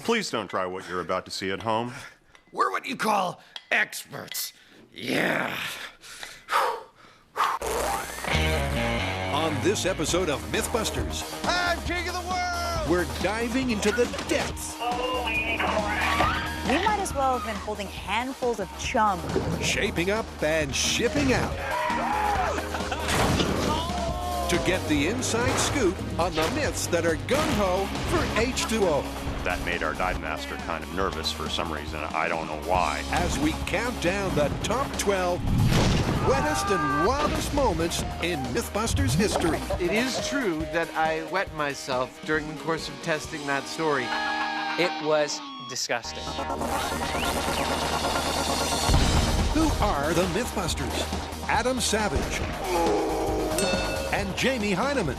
Please don't try what you're about to see at home. We're what you call experts. Yeah. On this episode of Mythbusters, I'm king of the world! we're diving into the depths, We might as well have been holding handfuls of chum. shaping up and shipping out. To get the inside scoop on the myths that are gung-ho for H2O. That made our dive master kind of nervous for some reason. I don't know why. As we count down the top 12 wettest and wildest moments in Mythbusters history. It is true that I wet myself during the course of testing that story. It was disgusting. Who are the Mythbusters? Adam Savage and Jamie Heineman.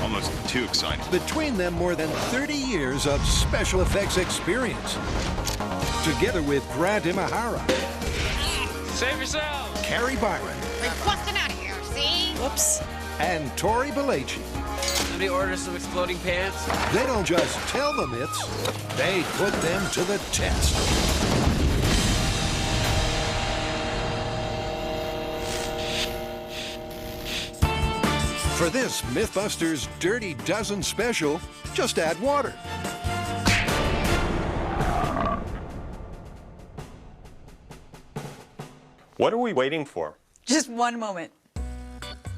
Almost too excited. Between them, more than 30 years of special effects experience. Together with Grant Imahara, Save yourselves! Carrie Byron, We're busting out of here, see? Whoops. and Tori Belleci. Somebody order some exploding pants? They don't just tell the myths, they put them to the test. For this Mythbusters Dirty Dozen special, just add water. What are we waiting for? Just one moment.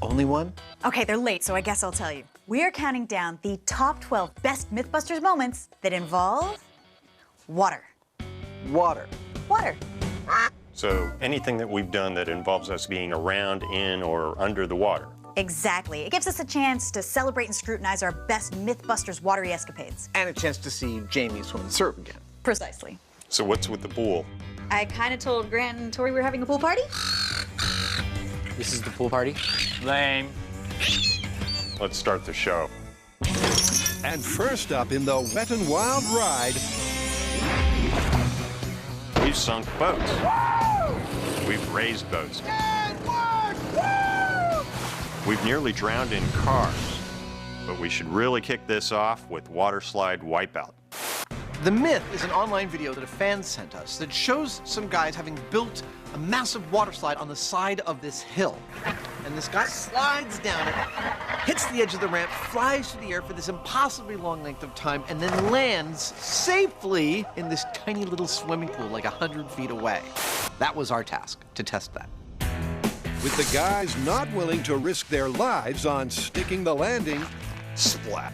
Only one? Okay, they're late, so I guess I'll tell you. We are counting down the top 12 best Mythbusters moments that involve water. Water. Water. So anything that we've done that involves us being around, in, or under the water. Exactly. It gives us a chance to celebrate and scrutinize our best Mythbusters watery escapades. And a chance to see Jamie swim and surf again. Precisely. So what's with the pool? I kind of told Grant and Tori we were having a pool party. This is the pool party? Lame. Let's start the show. And first up in the Wet n Wild ride, We've sunk boats. We've raised boats. We've nearly drowned in cars. But we should really kick this off with Water Slide Wipeout. The Myth is an online video that a fan sent us that shows some guys having built a massive water slide on the side of this hill. And this guy slides down it, hits the edge of the ramp, flies through the air for this impossibly long length of time, and then lands safely in this tiny little swimming pool like 100 feet away. That was our task, to test that. with the guys not willing to risk their lives on sticking the landing, Splat.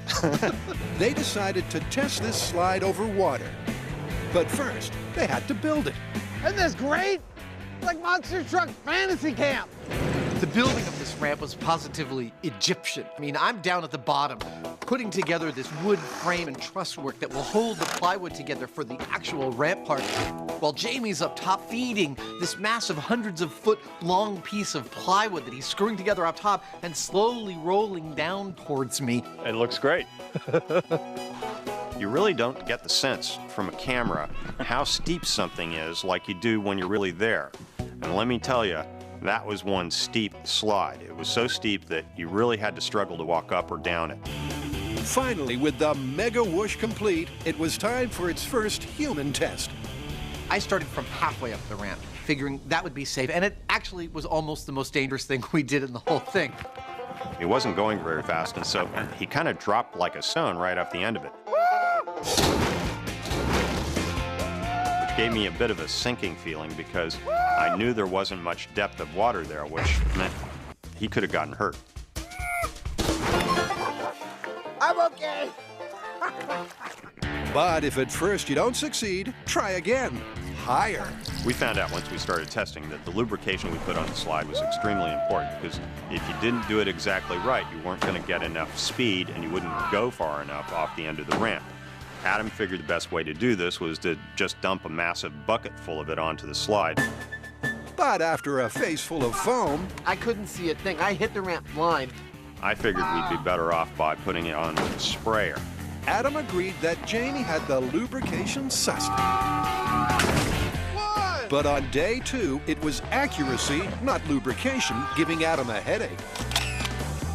they decided to test this slide over water. But first, they had to build it. Isn't this great? It's like Monster Truck Fantasy Camp. The building of this ramp was positively Egyptian. I mean, I'm down at the bottom, putting together this wood frame and truss work that will hold the plywood together for the actual ramp part, while Jamie's up top feeding this massive hundreds of foot long piece of plywood that he's screwing together up top and slowly rolling down towards me. It looks great. You really don't get the sense from a camera how steep something is like you do when you're really there. And let me tell you, that was one steep slide. It was so steep that you really had to struggle to walk up or down it. Finally, with the mega whoosh complete, it was time for its first human test. I started from halfway up the ramp, figuring that would be safe, and it actually was almost the most dangerous thing we did in the whole thing. He wasn't going very fast, and so he kind of dropped like a stone right off the end of it. Which gave me a bit of a sinking feeling because I knew there wasn't much depth of water there, which meant he could have gotten hurt. I'm okay. But if at first you don't succeed, try again. Higher. We found out once we started testing that the lubrication we put on the slide was extremely important because if you didn't do it exactly right, you weren't going to get enough speed and you wouldn't go far enough off the end of the ramp. Adam figured the best way to do this was to just dump a massive bucket full of it onto the slide. But after a face full of foam, I couldn't see a thing. I hit the ramp blind. I figured we'd be better off by putting it on a sprayer. Adam agreed that Jamie had the lubrication sussed. But on day 2, it was accuracy, not lubrication, giving Adam a headache.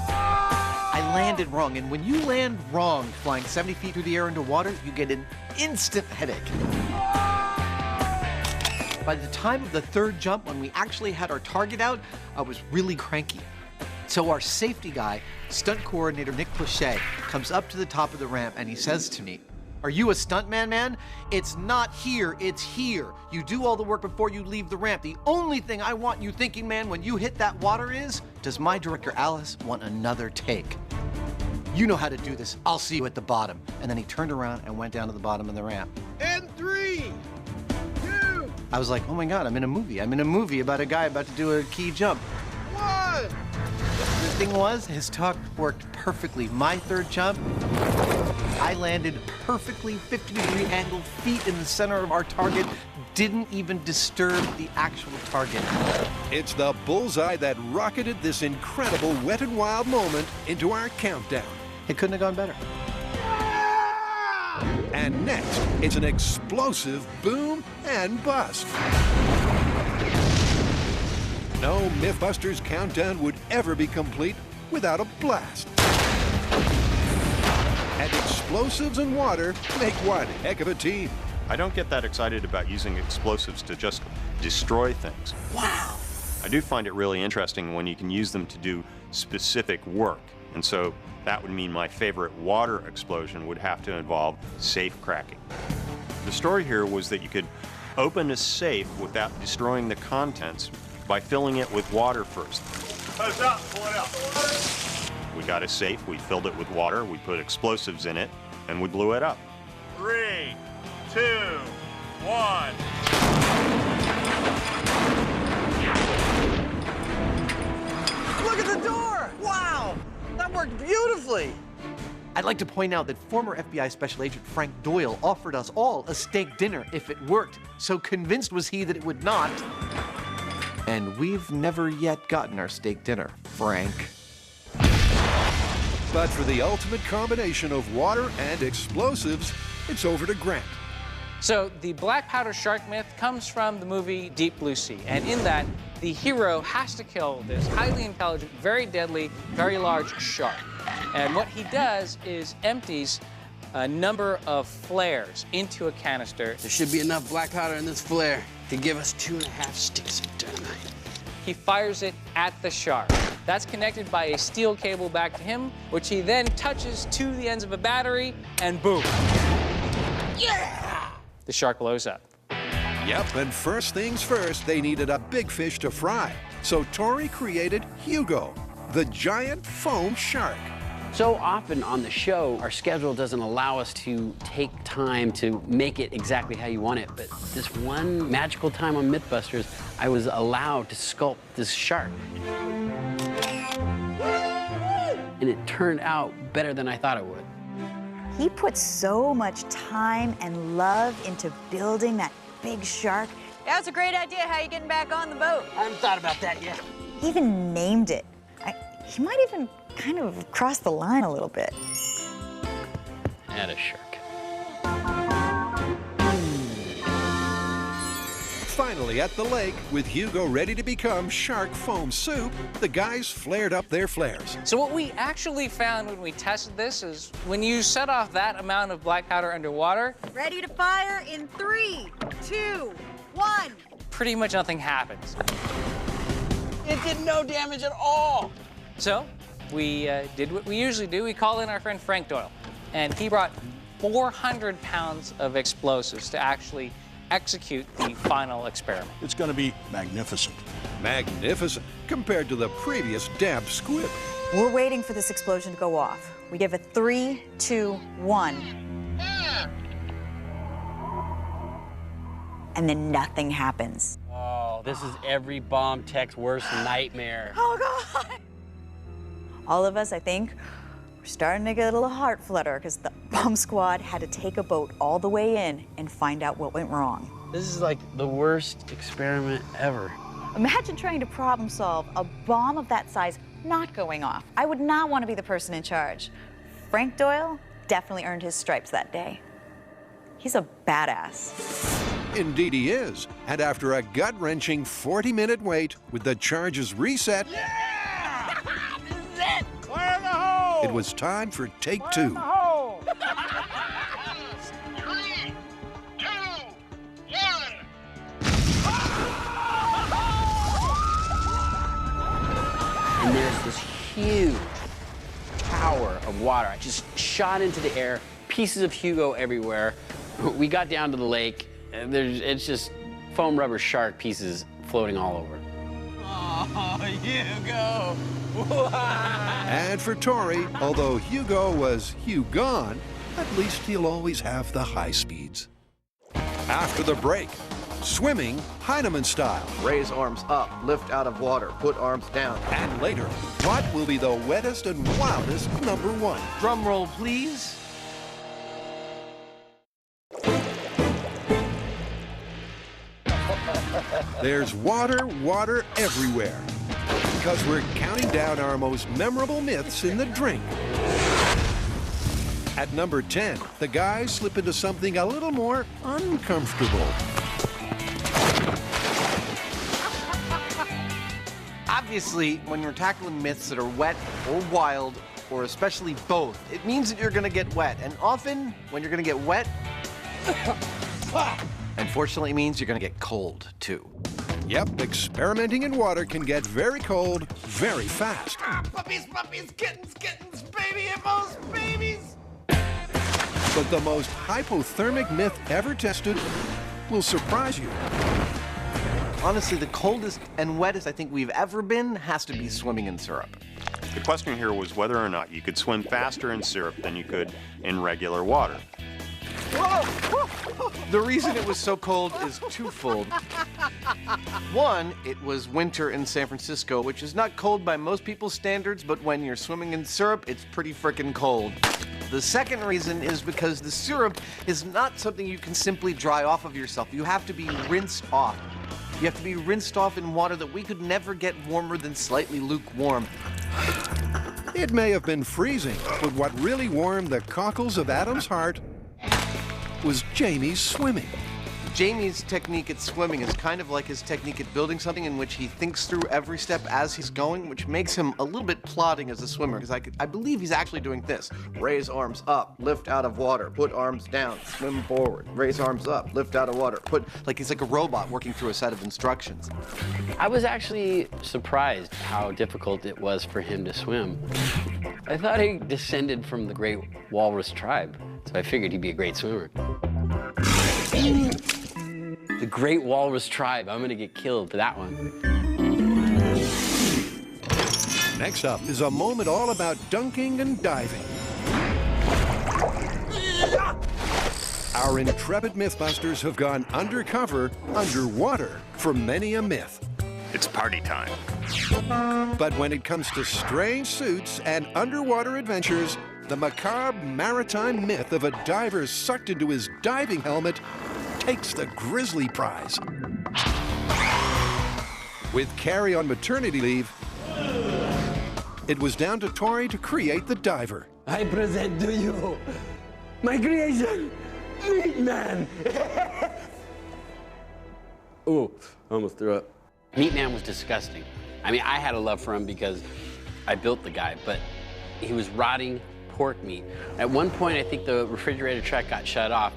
I I landed wrong, and when you land wrong flying 70 feet through the air into water, you get an instant headache. By the time of the third jump, when we actually had our target out, I was really cranky. So our safety guy, stunt coordinator Nick Plachey, comes up to the top of the ramp and he says to me, "Are you a stuntman, man? It's not here, it's here. You do all the work before you leave the ramp. The only thing I want you thinking, man, when you hit that water is, does my director Alice want another take? You know how to do this. I'll see you at the bottom." And then he turned around and went down to the bottom of the ramp. And 3, 2, I was like, oh my God, I'm in a movie. I'm in a movie about a guy about to do a key jump. 1. The thing was, his talk worked perfectly. My third jump, I landed perfectly 50-degree angled, feet in the center of our target, didn't even disturb the actual target. It's the bullseye that rocketed this incredible Wet and Wild moment into our countdown. It couldn't have gone better. And next, it's an explosive boom and bust. No Mythbusters countdown would ever be complete without a blast. And explosives and water make one heck of a team. I don't get that excited about using explosives to just destroy things. Wow. I do find it really interesting when you can use them to do specific work. And so that would mean my favorite water explosion would have to involve safe cracking. The story here was that you could open a safe without destroying the contents by filling it with water first. Close up, pull it up. We got a safe, we filled it with water, we put explosives in it, and we blew it up. 3, 2, 1. Look at the door! Wow! That worked beautifully! I'd like to point out that former FBI Special Agent Frank Doyle offered us all a steak dinner if it worked. So convinced was he that it would not. And we've never yet gotten our steak dinner, Frank. But for the ultimate combination of water and explosives, it's over to Grant. So the black powder shark myth comes from the movie Deep Blue Sea. And in that, the hero has to kill this highly intelligent, very deadly, very large shark. And what he does is empties a number of flares into a canister. There should be enough black powder in this flare to give us 2.5 sticks of dynamite. He fires it at the shark. That's connected by a steel cable back to him, which he then touches to the ends of a battery, and boom. Yeah! The shark blows up. Yep, and first things first, they needed a big fish to fry. So Tori created Hugo, the giant foam shark. So often on the show, our schedule doesn't allow us to take time to make it exactly how you want it. But this one magical time on Mythbusters, I was allowed to sculpt this shark. And it turned out better than I thought it would. He put so much time and love into building that big shark. That was a great idea. How you getting back on the boat? I haven't thought about that yet. He even named it. He might even kind of crossed the line a little bit. Add a shark. Finally, at the lake, with Hugo ready to become shark foam soup, the guys flared up their flares. So what we actually found when we tested this is when you set off that amount of black powder underwater, Ready to fire in 3, 2, 1. pretty much nothing happens. It did no damage at all. So we did what we usually do. We called in our friend Frank Doyle, and he brought 400 pounds of explosives to actually execute the final experiment. It's going to be magnificent. Magnificent compared to the previous damp squib. We're waiting for this explosion to go off. We give it 3, 2, 1. And then nothing happens. Oh, this is every bomb tech's worst nightmare. Oh, God! All of us, I think, we're starting to get a little heart flutter because the bomb squad had to take a boat all the way in and find out what went wrong. This is like the worst experiment ever. Imagine trying to problem solve a bomb of that size not going off. I would not want to be the person in charge. Frank Doyle definitely earned his stripes that day. He's a badass. Indeed he is. And after a gut-wrenching 40-minute wait, with the charges reset, Fire in the hole! It was time for take two. 3, 2, 1. And there's this huge tower of water. I just shot into the air, pieces of Hugo everywhere. We got down to the lake, and it's just foam rubber shark pieces floating all over. Oh, Hugo! And for Tori, although Hugo was Hugone, at least he'll always have the high speeds. After the break, swimming Heineman style. Raise arms up, lift out of water, put arms down. And later, what will be the wettest and wildest #1? Drum roll, please. There's water everywhere. Because we're counting down our most memorable myths in the drink. At number 10, the guys slip into something a little more uncomfortable. Obviously, when you're tackling myths that are wet or wild, or especially both, it means that you're gonna get wet. And often, when you're gonna get wet, unfortunately, it means you're gonna get cold, too. Yep, experimenting in water can get very cold very fast. Puppies, puppies, kittens, kittens, baby hippos, babies! But the most hypothermic myth ever tested will surprise you. Honestly, the coldest and wettest I think we've ever been has to be swimming in syrup. The question here was whether or not you could swim faster in syrup than you could in regular water. The reason it was so cold is twofold. One, it was winter in San Francisco, which is not cold by most people's standards, but when you're swimming in syrup, it's pretty frickin' cold. The second reason is because the syrup is not something you can simply dry off of yourself. You have to be rinsed off. You have to be rinsed off in water that we could never get warmer than slightly lukewarm. It may have been freezing, but what really warmed the cockles of Adam's heart was Jamie's swimming. Jamie's technique at swimming is kind of like his technique at building something, in which he thinks through every step as he's going, which makes him a little bit plodding as a swimmer, because I believe he's actually doing this. Raise arms up, lift out of water, put arms down, swim forward. Raise arms up, lift out of water, he's like a robot working through a set of instructions. I was actually surprised how difficult it was for him to swim. I thought he descended from the great walrus tribe, so I figured he'd be a great swimmer. The great walrus tribe. I'm gonna get killed for that one. Next up is a moment all about dunking and diving. Our intrepid Mythbusters have gone undercover, underwater, for many a myth. It's party time. But when it comes to strange suits and underwater adventures, the macabre maritime myth of a diver sucked into his diving helmet takes the grisly prize. With Carrie on maternity leave, it was down to Tori to create the diver. I present to you my creation, Meat Man. Ooh, almost threw up. Meat Man was disgusting. I mean, I had a love for him because I built the guy, but he was rotting pork meat. At one point, I think the refrigerator truck got shut off,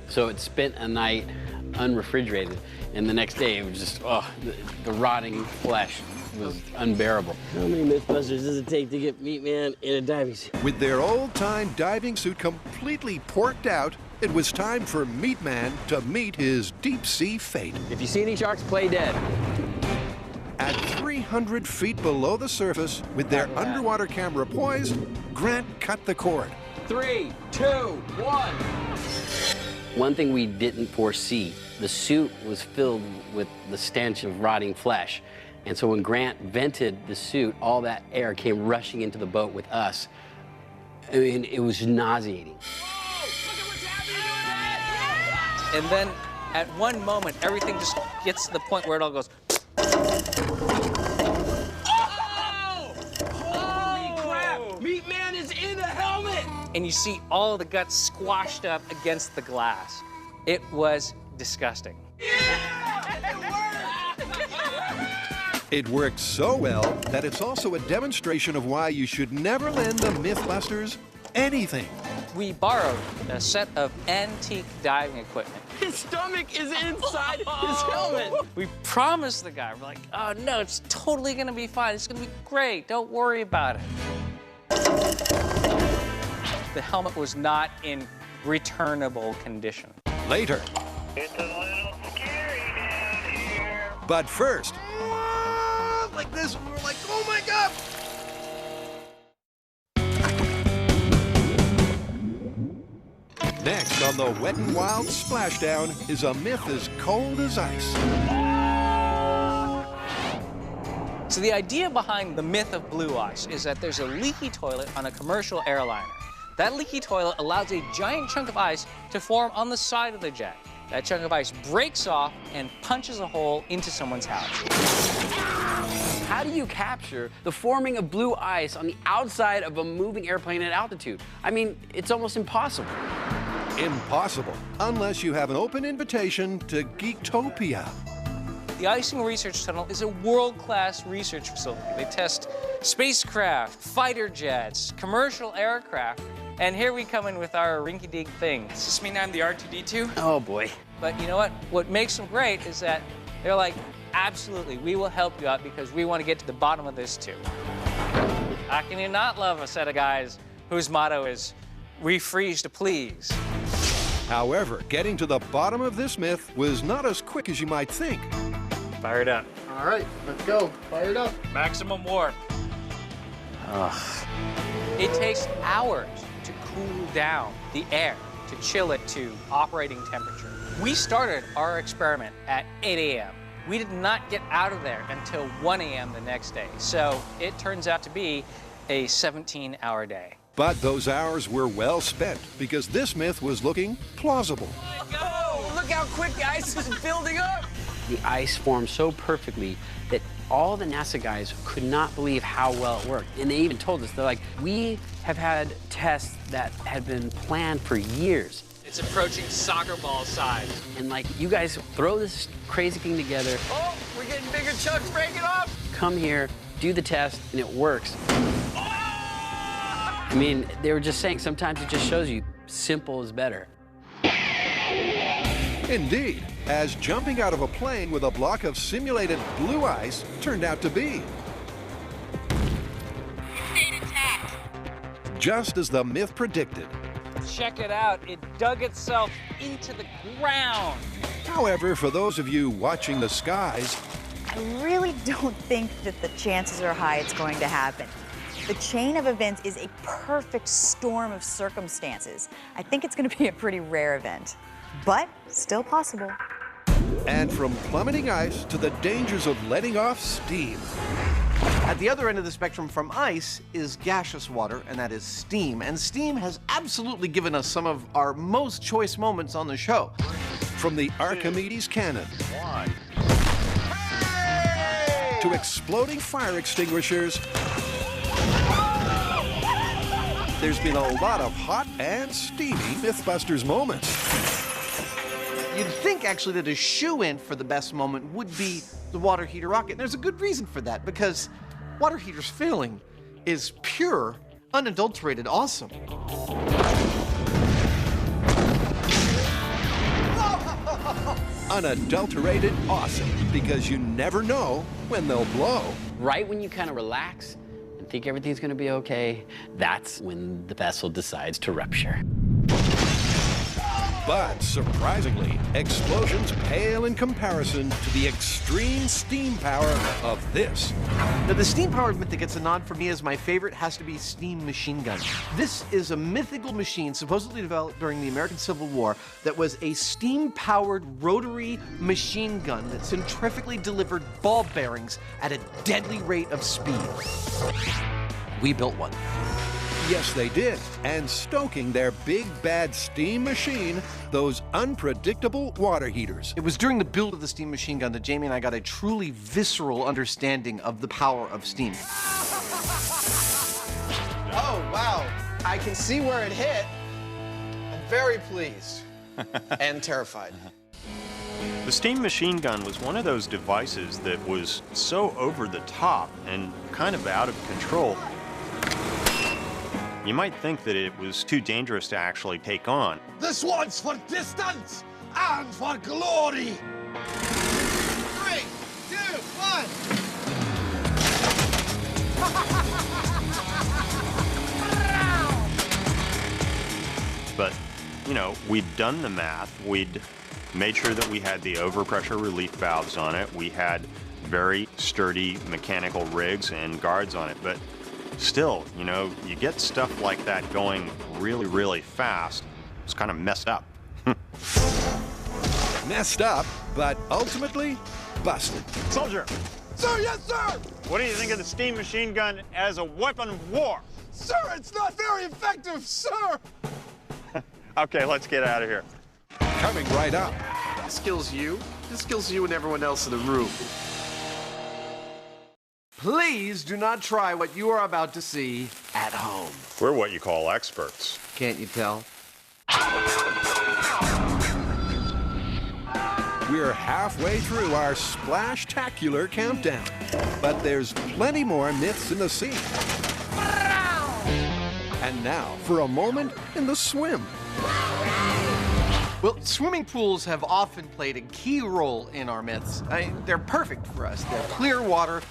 so it spent a night unrefrigerated, and the next day it was just, the rotting flesh was unbearable. How many Mythbusters does it take to get Meat Man in a diving suit? With their old-time diving suit completely porked out, it was time for Meat Man to meet his deep-sea fate. If you see any sharks, play dead. At 300 feet below the surface, with their underwater camera poised, Grant cut the cord. 3, 2, 1. One thing we didn't foresee, the suit was filled with the stench of rotting flesh. And so when Grant vented the suit, all that air came rushing into the boat with us. I mean, it was nauseating. And then at one moment, everything just gets to the point where it all goes. Holy crap! Meat Man is in a helmet! And you see all the guts squashed up against the glass. It was disgusting. Yeah! It worked! It works so well that it's also a demonstration of why you should never lend the Mythbusters anything. We borrowed a set of antique diving equipment. His stomach is inside his helmet. We promised the guy, we're like, oh no, it's totally gonna be fine. It's gonna be great. Don't worry about it. The helmet was not in returnable condition. Later. It's a little scary down here. But first, Like this, we were like, oh my God! next on the Wet n' Wild Splashdown is a myth as cold as ice. So the idea behind the myth of blue ice is that there's a leaky toilet on a commercial airliner. That leaky toilet allows a giant chunk of ice to form on the side of the jet. That chunk of ice breaks off and punches a hole into someone's house. How do you capture the forming of blue ice on the outside of a moving airplane at altitude? I mean, it's almost impossible. Impossible, unless you have an open invitation to Geektopia. The Icing Research Tunnel is a world-class research facility. They test spacecraft, fighter jets, commercial aircraft, and here we come in with our rinky-dink thing. Does this mean I'm the R2-D2? Oh boy. But you know what? What makes them great is that they're like, absolutely, we will help you out because we want to get to the bottom of this too. How can you not love a set of guys whose motto is, we freeze to please? However, getting to the bottom of this myth was not as quick as you might think. Fire it up. All right, let's go. Fire it up. Maximum warp. It takes hours to cool down the air, to chill it to operating temperature. We started our experiment at 8 a.m. We did not get out of there until 1 a.m. the next day. So it turns out to be a 17-hour day. But those hours were well spent because this myth was looking plausible. Oh, look how quick the ice is building up. The ice formed so perfectly that all the NASA guys could not believe how well it worked. And they even told us, they're like, we have had tests that had been planned for years. It's approaching soccer ball size. And like, you guys throw this crazy thing together, Oh, we're getting bigger chunks breaking off. come here, do the test, and it works. I mean, they were just saying, sometimes it just shows you simple is better. Indeed, as jumping out of a plane with a block of simulated blue ice turned out to be. Just as the myth predicted. Check it out, it dug itself into the ground. However, for those of you watching the skies, I really don't think that the chances are high it's going to happen. The chain of events is a perfect storm of circumstances. I think it's going to be a pretty rare event, but still possible. and from plummeting ice to the dangers of letting off steam. At the other end of the spectrum from ice is gaseous water, and that is steam. And steam has absolutely given us some of our most choice moments on the show. From the Archimedes cannon to exploding fire extinguishers, there's been a lot of hot and steamy Mythbusters moments. You'd think, actually, that a shoo-in for the best moment would be the water heater rocket. And there's a good reason for that, because water heater's feeling is pure, unadulterated awesome. Unadulterated awesome, because you never know when they'll blow. Right when you kind of relax and think everything's going to be okay, that's when the vessel decides to rupture. But surprisingly, explosions pale in comparison to the extreme steam power of this. Now, the steam-powered myth that gets a nod from me as my favorite has to be Steam Machine Gun. This is a mythical machine supposedly developed during the American Civil War that was a steam-powered rotary machine gun that centrifugally delivered ball bearings at a deadly rate of speed. We built one. Yes, they did. And stoking their big bad steam machine, those unpredictable water heaters. It was during the build of the steam machine gun that Jamie and I got a truly visceral understanding of the power of steam. Oh, wow. I can see where it hit. I'm very pleased and terrified. The steam machine gun was one of those devices that was so over the top and kind of out of control. You might think that it was too dangerous to actually take on. This one's for distance and for glory. 3, 2, 1. But, you know, we'd done the math. We'd made sure that we had the overpressure relief valves on it. We had very sturdy mechanical rigs and guards on it. But still, you know, you get stuff like that going really, really fast. It's kind of messed up. Messed up, but ultimately busted. Soldier! Sir, yes, sir! What do you think of the steam machine gun as a weapon of war? Sir, it's not very effective, sir! Okay, let's get out of here. Coming right up. This kills you. This kills you and everyone else in the room. Please do not try what you are about to see at home. We're what you call experts. Can't you tell? We're halfway through our splash-tacular countdown. But there's plenty more myths in the sea. And now, for a moment in the swim. Well, swimming pools have often played a key role in our myths. They're perfect for us. They're clear water.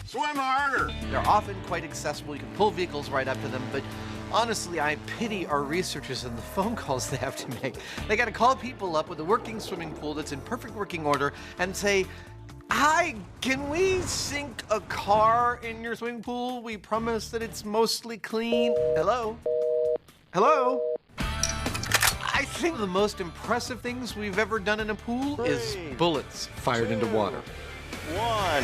Swim harder! They're often quite accessible. You can pull vehicles right up to them, but honestly, I pity our researchers and the phone calls they have to make. They got to call people up with a working swimming pool that's in perfect working order and say, "Hi, can we sink a car in your swimming pool? We promise that it's mostly clean." Hello? Hello? I think the most impressive things we've ever done in a pool is bullets fired into water. 1.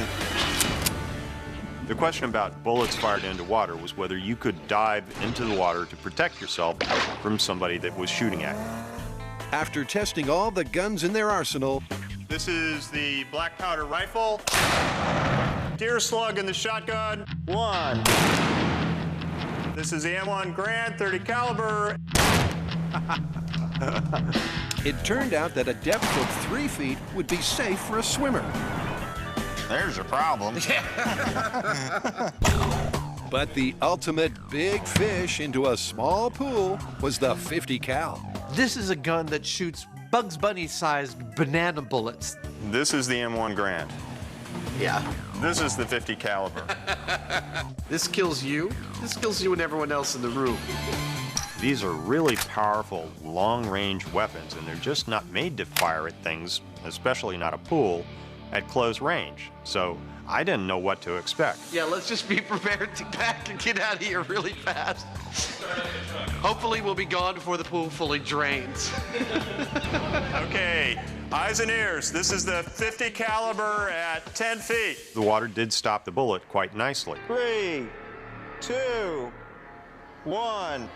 The question about bullets fired into water was whether you could dive into the water to protect yourself from somebody that was shooting at you. After testing all the guns in their arsenal, This is the black powder rifle. Deer slug in the shotgun. 1. This is the M1 Grant 30 caliber. it turned out that a depth of 3 feet would be safe for a swimmer. There's a problem. But the ultimate big fish into a small pool was the 50 cal. This is a gun that shoots Bugs Bunny-sized banana bullets. This is the M1 Grant. Yeah. This is the 50 caliber. This kills you. This kills you and everyone else in the room. These are really powerful, long-range weapons, and they're just not made to fire at things, especially not a pool, at close range. So I didn't know what to expect. Yeah, let's just be prepared to pack and get out of here really fast. Hopefully we'll be gone before the pool fully drains. Okay, eyes and ears. This is the 50 caliber at 10 feet. The water did stop the bullet quite nicely. 3, 2, 1.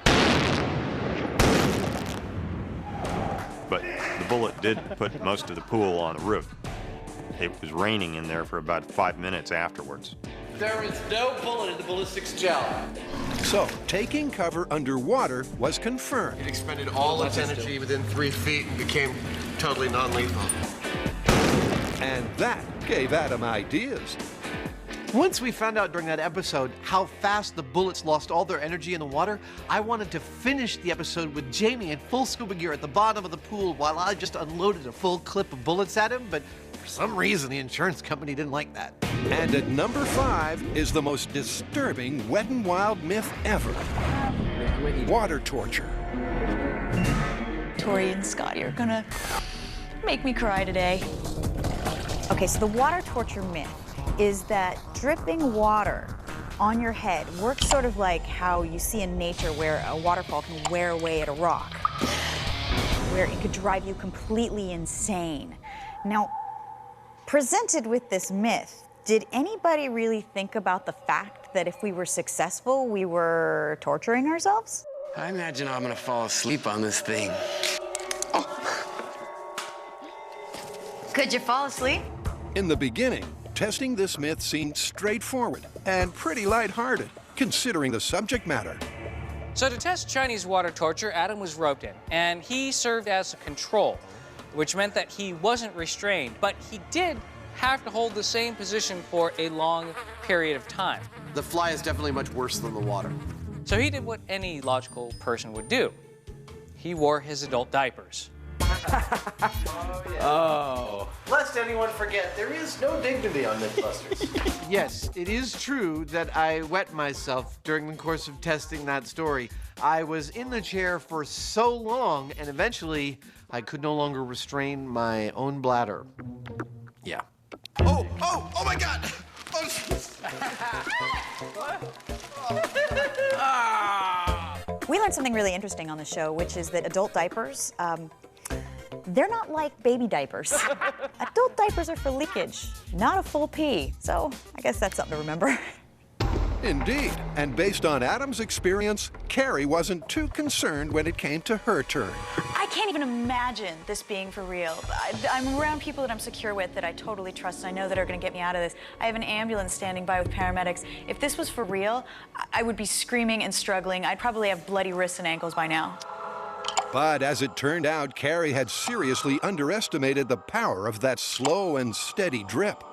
But the bullet did put most of the pool on the roof. It was raining in there for about 5 minutes afterwards. There is no bullet in the ballistics gel. So, taking cover underwater was confirmed. It expended all its energy within 3 feet and became totally non-lethal. And that gave Adam ideas. Once we found out during that episode how fast the bullets lost all their energy in the water, I wanted to finish the episode with Jamie in full scuba gear at the bottom of the pool while I just unloaded a full clip of bullets at him, but for some reason the insurance company didn't like that. And at number 5 is the most disturbing Wet n Wild myth ever. Water torture. Tori and Scott, you're gonna make me cry today. Okay, so the water torture myth is that dripping water on your head works sort of like how you see in nature where a waterfall can wear away at a rock, where it could drive you completely insane. Now, presented with this myth, did anybody really think about the fact that if we were successful, we were torturing ourselves? I imagine I'm gonna fall asleep on this thing. Could you fall asleep? In the beginning, testing this myth seemed straightforward and pretty lighthearted, considering the subject matter. So to test Chinese water torture, Adam was roped in, and he served as a control. which meant that he wasn't restrained, but he did have to hold the same position for a long period of time. The fly is definitely much worse than the water. So he did what any logical person would do. He wore his adult diapers. Oh. Lest anyone forget, there is no dignity on Mythbusters. Yes, it is true that I wet myself during the course of testing that story. I was in the chair for so long, and eventually I could no longer restrain my own bladder. Yeah. Oh my God! We learned something really interesting on the show, which is that adult diapers, they're not like baby diapers. Adult diapers are for leakage, not a full pee. So I guess that's something to remember. Indeed, and based on Adam's experience, Carrie wasn't too concerned when it came to her turn. I can't even imagine this being for real. I'm around people that I'm secure with, that I totally trust, and I know that are gonna get me out of this. I have an ambulance standing by with paramedics. If this was for real, I would be screaming and struggling. I'd probably have bloody wrists and ankles by now. But as it turned out, Carrie had seriously underestimated the power of that slow and steady drip.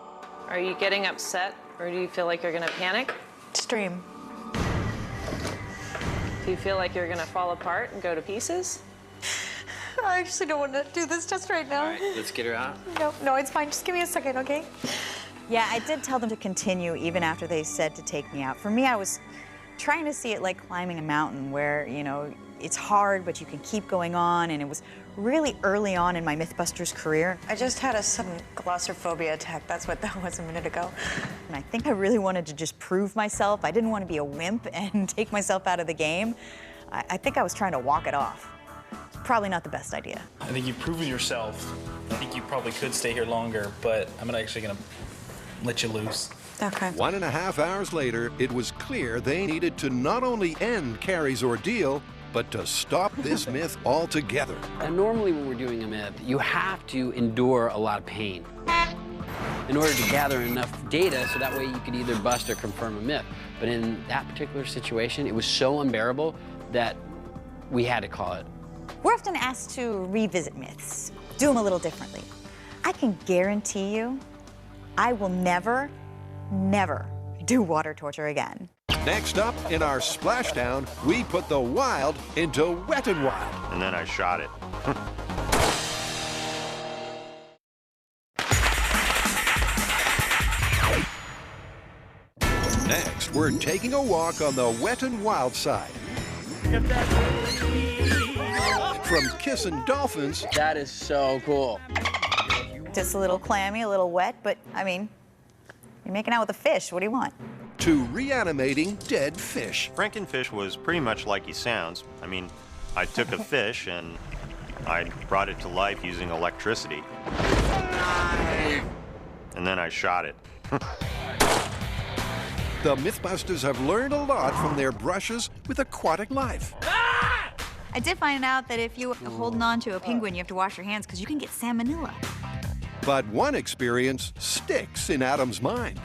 Are you getting upset, or do you feel like you're gonna panic? Extreme. Do you feel like you're gonna fall apart and go to pieces? I actually don't want to do this test right now. All right, let's get her out. No, it's fine. Just give me a second, okay? Yeah, I did tell them to continue even after they said to take me out. For me, I was trying to see it like climbing a mountain where, you know, it's hard, but you can keep going on, and it was really early on in my Mythbusters career. I just had a sudden glossophobia attack. That's what that was a minute ago. And I think I really wanted to just prove myself. I didn't want to be a wimp and take myself out of the game. I think I was trying to walk it off. It's probably not the best idea. I think you've proven yourself. I think you probably could stay here longer, but I'm actually gonna let you loose. Okay. 1.5 hours later, it was clear they needed to not only end Carrie's ordeal, but to stop this myth altogether. And normally when we're doing a myth, you have to endure a lot of pain in order to gather enough data so that way you could either bust or confirm a myth. But in that particular situation, it was so unbearable that we had to call it. We're often asked to revisit myths, do them a little differently. I can guarantee you, I will never do water torture again. Next up, in our splashdown, we put the wild into Wet and Wild. And then I shot it. Next, we're taking a walk on the Wet and Wild side. From kissing dolphins. That is so cool. Just a little clammy, a little wet, but I mean, you're making out with a fish. What do you want? To reanimating dead fish. Frankenfish was pretty much like he sounds. I mean, I took a fish and I brought it to life using electricity. And then I shot it. The Mythbusters have learned a lot from their brushes with aquatic life. I did find out that if you're holding on to a penguin, you have to wash your hands because you can get salmonella. But one experience sticks in Adam's mind.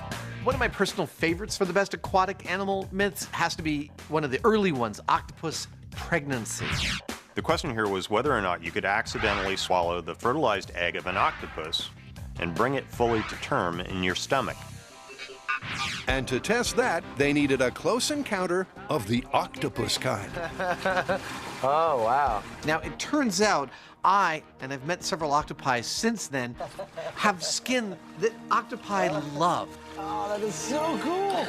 One of my personal favorites for the best aquatic animal myths has to be one of the early ones, octopus pregnancy. The question here was whether or not you could accidentally swallow the fertilized egg of an octopus and bring it fully to term in your stomach. And to test that, they needed a close encounter of the octopus kind. Oh, wow. Now, it turns out I, and I've met several octopi since then, have skin that octopi love. Oh, that is so cool.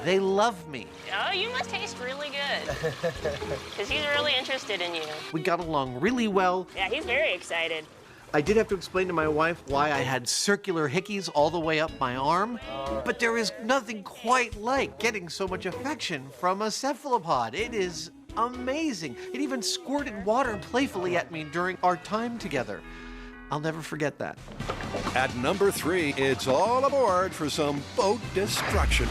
They love me. Oh, you must taste really good. Because he's really interested in you. We got along really well. Yeah, he's very excited. I did have to explain to my wife why I had circular hickeys all the way up my arm, but there is nothing quite like getting so much affection from a cephalopod. It is amazing. It even squirted water playfully at me during our time together. I'll never forget that. At number 3, it's all aboard for some boat destruction.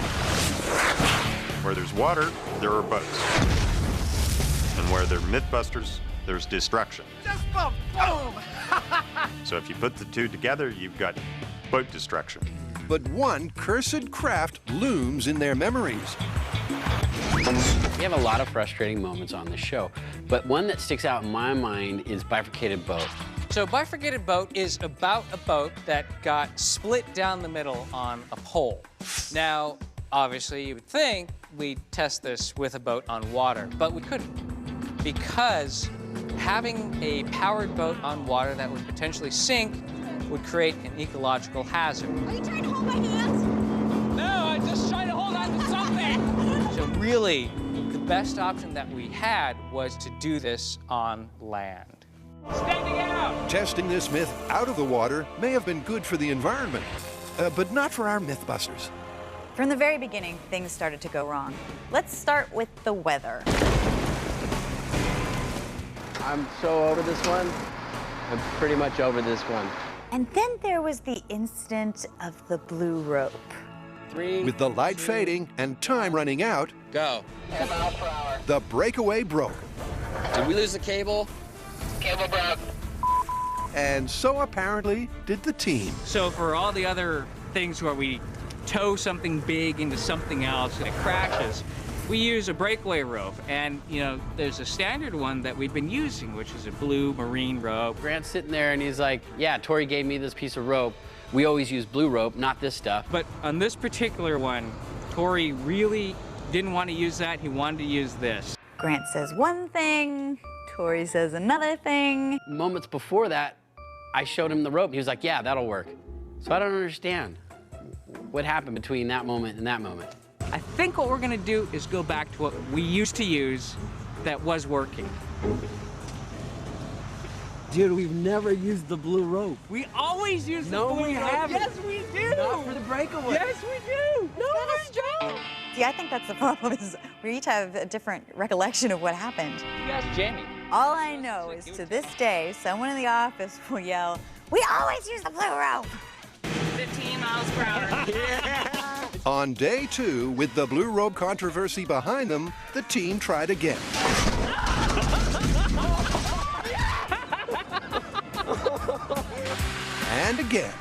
Where there's water, there are boats. And where there are Mythbusters, there's destruction. Just boom! So if you put the two together, you've got boat destruction. But one cursed craft looms in their memories. We have a lot of frustrating moments on the show, but one that sticks out in my mind is Bifurcated Boat. So bifurcated boat is about a boat that got split down the middle on a pole. Now, obviously, you would think we'd test this with a boat on water, but we couldn't, because having a powered boat on water that would potentially sink would create an ecological hazard. Are you trying to hold my hands? No, I'm just trying to hold on to something. So really, the best option that we had was to do this on land. Standing out! Testing this myth out of the water may have been good for the environment, but not for our Mythbusters. From the very beginning, things started to go wrong. Let's start with the weather. I'm so over this one. I'm pretty much over this one. And then there was the incident of the blue rope. 3, With the light fading and time running out, Go. 10 miles per hour. the breakaway broke. Did we lose the cable? Cable broke. And so apparently did the team. So for all the other things where we tow something big into something else and it crashes, we use a breakaway rope. And, you know, there's a standard one that we've been using, which is a blue marine rope. Grant's sitting there and he's like, yeah, Tori gave me this piece of rope. We always use blue rope, not this stuff. But on this particular one, Tori really didn't want to use that. He wanted to use this. Grant says one thing, Tori says another thing. Moments before that, I showed him the rope. He was like, yeah, that'll work. So I don't understand what happened between that moment and that moment. I think what we're going to do is go back to what we used to use that was working. Dude, we've never used the blue rope. We always use the blue rope. Yes, we do. Not for the breakaway. Yes, we do. No, It's strong. See, I think that's the problem, is we each have a different recollection of what happened. You guys, Jamie. All I know is to this day, someone in the office will yell, "We always use the blue rope." 15 miles per hour. On day 2, with the blue rope controversy behind them, the team tried again. And again.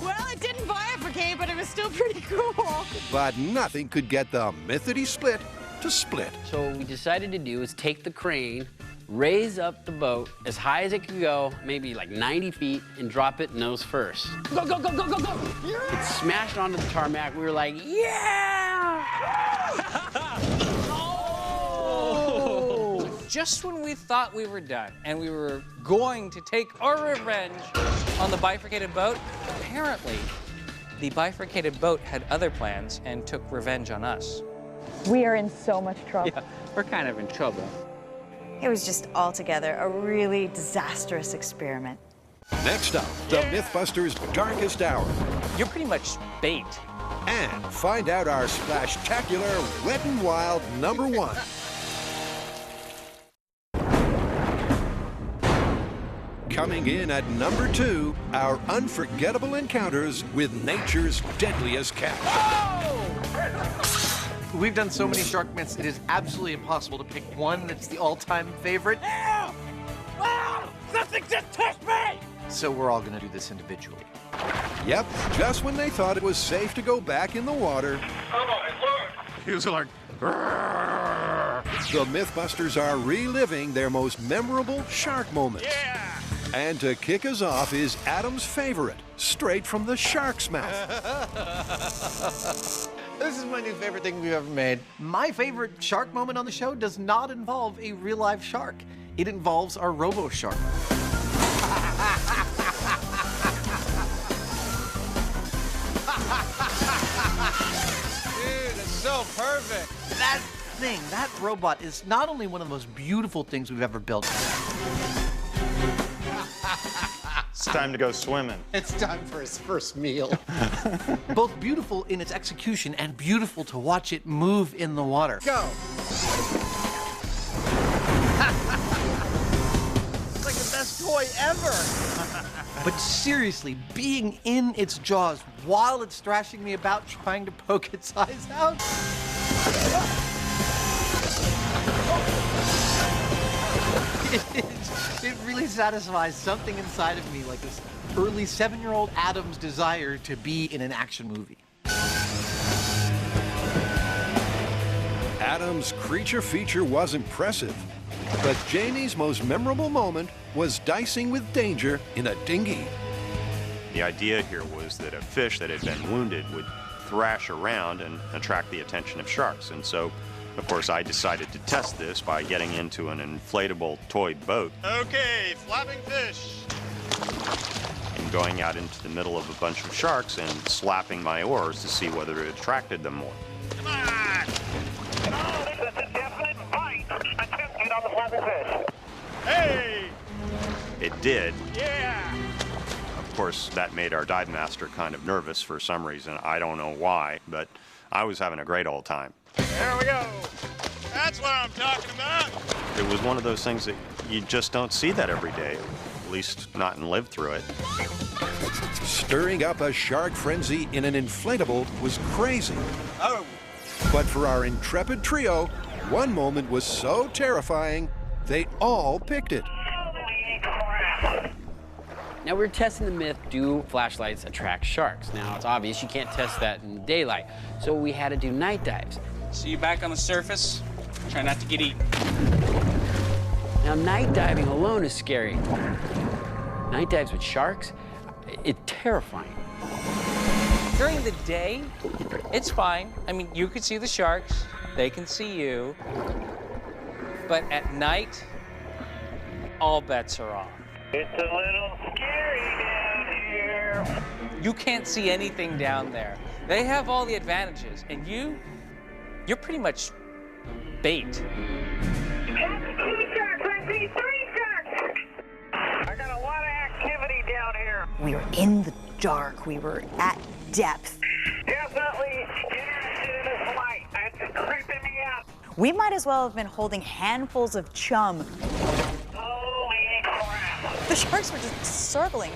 Well, it didn't bifurcate, but it was still pretty cool. But nothing could get the mythity split to split. So what we decided to do is take the crane, raise up the boat as high as it could go, maybe like 90 feet, and drop it nose first. Go, go, go, go, go, go. It smashed onto the tarmac. We were like, yeah! Just when we thought we were done and we were going to take our revenge on the bifurcated boat, apparently the bifurcated boat had other plans and took revenge on us. We are in so much trouble. Yeah, we're kind of in trouble. It was just altogether a really disastrous experiment. Next up, the Mythbusters' darkest hour. You're pretty much bait. And find out our splashtacular Wet n Wild #1. Coming in at number 2, our unforgettable encounters with nature's deadliest catch. We've done so many shark myths, it is absolutely impossible to pick one that's the all-time favorite. Ow! Wow! Something just touched me! So we're all gonna do this individually. Yep, just when they thought it was safe to go back in the water, Oh my lord! he was like, the Mythbusters are reliving their most memorable shark moments. Yeah! And to kick us off is Adam's favorite, straight from the shark's mouth. This is my new favorite thing we've ever made. My favorite shark moment on the show does not involve a real-life shark. It involves our robo-shark. Dude, it's so perfect. That thing, that robot, is not only one of the most beautiful things we've ever built. It's time to go swimming. It's time for his first meal. Both beautiful in its execution and beautiful to watch it move in the water. Go. It's like the best toy ever. But seriously, being in its jaws while it's thrashing me about trying to poke its eyes out. It really satisfies something inside of me, like this early 7-year-old Adam's desire to be in an action movie. Adam's creature feature was impressive, but Jamie's most memorable moment was dicing with danger in a dinghy. The idea here was that a fish that had been wounded would thrash around and attract the attention of sharks. And so, of course, I decided to test this by getting into an inflatable toy boat. Okay, flapping fish. And going out into the middle of a bunch of sharks and slapping my oars to see whether it attracted them more. Come on! Oh, this is a definite bite. Attempted on the flapping fish. Hey! It did. Yeah! Of course, that made our dive master kind of nervous for some reason. I don't know why, but I was having a great old time. There we go. That's what I'm talking about. It was one of those things that you just don't see that every day, at least not and live through it. Stirring up a shark frenzy in an inflatable was crazy. Oh. But for our intrepid trio, one moment was so terrifying, they all picked it. Now we're testing the myth, do flashlights attract sharks? Now it's obvious you can't test that in daylight, so we had to do night dives. See you back on the surface. Try not to get eaten. Now night diving alone is scary. Night dives with sharks, it's terrifying. During the day, it's fine. I mean, you could see the sharks, they can see you. But at night, all bets are off. It's a little scary down here. You can't see anything down there. They have all the advantages, and you're pretty much bait. That's 2 sharks. I see 3 sharks. I got a lot of activity down here. We were in the dark. We were at depth. Definitely scared in this light. It's creeping me out. We might as well have been holding handfuls of chum. Holy crap. The sharks were just circling.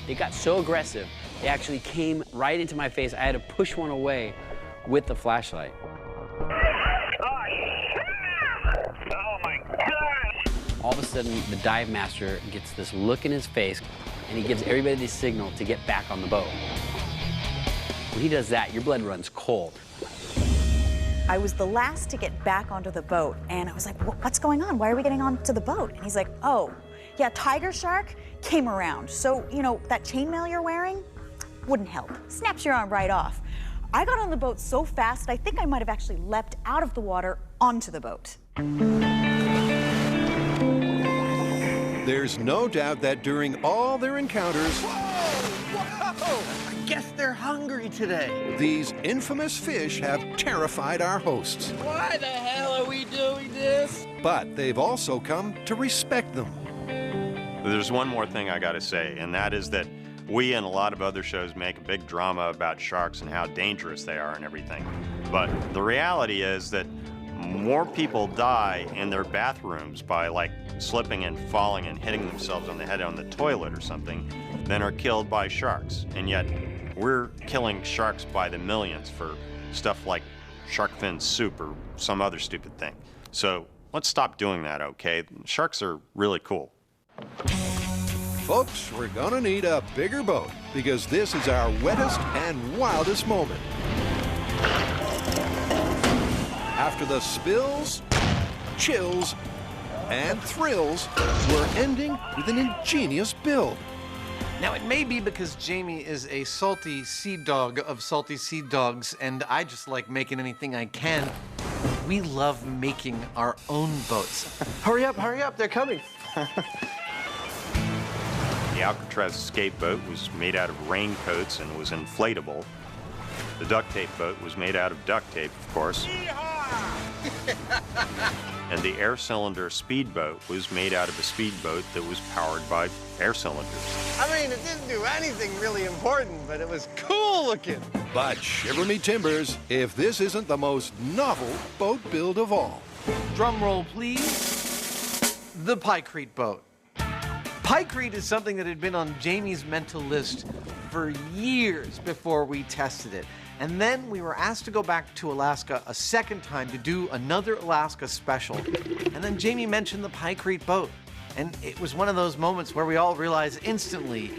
They got so aggressive, they actually came right into my face. I had to push one away with the flashlight. Oh my God. All of a sudden, the dive master gets this look in his face, and he gives everybody the signal to get back on the boat. When he does that, your blood runs cold. I was the last to get back onto the boat, and I was like, what's going on? Why are we getting onto the boat? And he's like, oh, yeah, tiger shark came around. So, you know, that chainmail you're wearing wouldn't help. Snaps your arm right off. I got on the boat so fast, I think I might have actually leapt out of the water onto the boat. There's no doubt that during all their encounters, Whoa! I guess they're hungry today. these infamous fish have terrified our hosts. Why the hell are we doing this? But they've also come to respect them. There's one more thing I gotta say, and that is that we and a lot of other shows make a big drama about sharks and how dangerous they are and everything. But the reality is that more people die in their bathrooms by like slipping and falling and hitting themselves on the head on the toilet or something than are killed by sharks. And yet we're killing sharks by the millions for stuff like shark fin soup or some other stupid thing. So let's stop doing that, okay? Sharks are really cool. Folks, we're gonna need a bigger boat because this is our wettest and wildest moment. After the spills, chills, and thrills, we're ending with an ingenious build. Now, it may be because Jamie is a salty sea dog of salty sea dogs, and I just like making anything I can. We love making our own boats. Hurry up, they're coming. The Alcatraz escape boat was made out of raincoats and was inflatable. The duct tape boat was made out of duct tape, of course. And the air cylinder speedboat was made out of a speedboat that was powered by air cylinders. I mean, it didn't do anything really important, but it was cool looking. But shiver me timbers if this isn't the most novel boat build of all. Drum roll, please. The Pykrete boat. Pykrete is something that had been on Jamie's mental list for years before we tested it. And then we were asked to go back to Alaska a second time to do another Alaska special. And then Jamie mentioned the Pykrete boat. And it was one of those moments where we all realized instantly,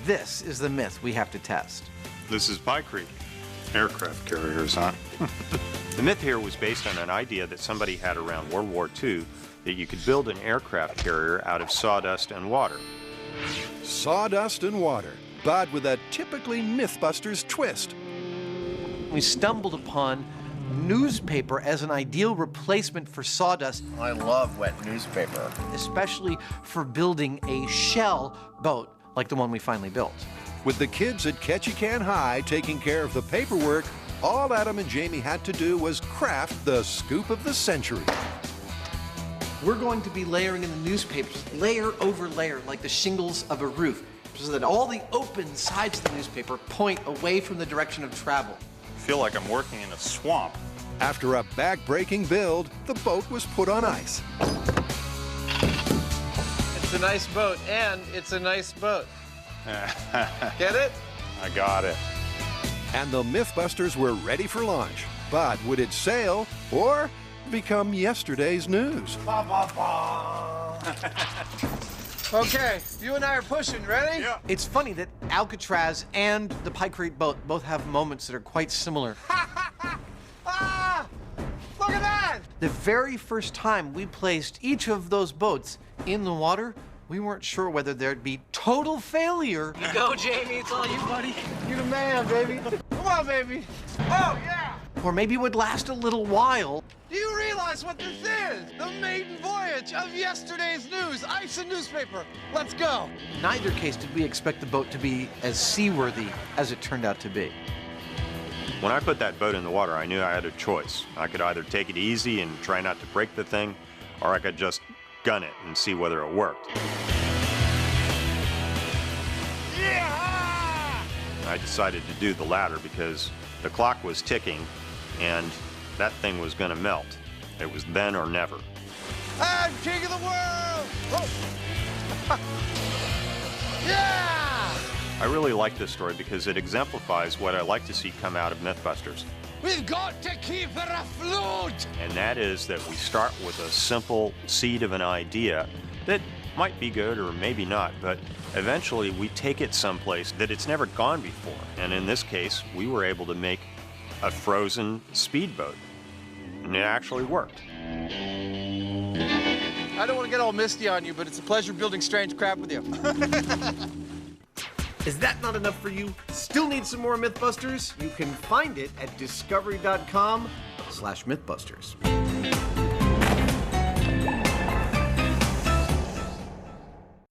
this is the myth we have to test. This is Pykrete. Aircraft carriers, huh? The myth here was based on an idea that somebody had around World War II that you could build an aircraft carrier out of sawdust and water. Sawdust and water, but with a typically Mythbusters twist. We stumbled upon newspaper as an ideal replacement for sawdust. I love wet newspaper. Especially for building a shell boat like the one we finally built. With the kids at Ketchikan High taking care of the paperwork, all Adam and Jamie had to do was craft the scoop of the century. We're going to be layering in the newspapers, layer over layer, like the shingles of a roof, so that all the open sides of the newspaper point away from the direction of travel. I feel like I'm working in a swamp. After a back-breaking build, the boat was put on ice. It's a nice boat, and it's a nice boat. Get it? I got it. And the Mythbusters were ready for launch. But would it sail or become yesterday's news? Okay, you and I are pushing. Ready? Yeah. It's funny that Alcatraz and the Pike Creek boat both have moments that are quite similar. Ah! Look at that! The very first time we placed each of those boats in the water, we weren't sure whether there'd be total failure. You go, Jamie. It's all you, buddy. You're the man, baby. Come on, baby. Oh, yeah! Or maybe it would last a little while. Do you realize what this is? The maiden voyage of yesterday's news. Ice and newspaper. Let's go. In neither case did we expect the boat to be as seaworthy as it turned out to be. When I put that boat in the water, I knew I had a choice. I could either take it easy and try not to break the thing, or I could just gun it and see whether it worked. Yeah! I decided to do the latter because the clock was ticking and that thing was going to melt. It was then or never. I'm king of the world! Oh. Yeah! I really like this story because it exemplifies what I like to see come out of Mythbusters. We've got to keep it afloat! And that is that we start with a simple seed of an idea that might be good or maybe not, but eventually we take it someplace that it's never gone before. And in this case, we were able to make a frozen speedboat. And it actually worked. I don't want to get all misty on you, but it's a pleasure building strange crap with you. Is that not enough for you? Still need some more Mythbusters? You can find it at discovery.com/Mythbusters.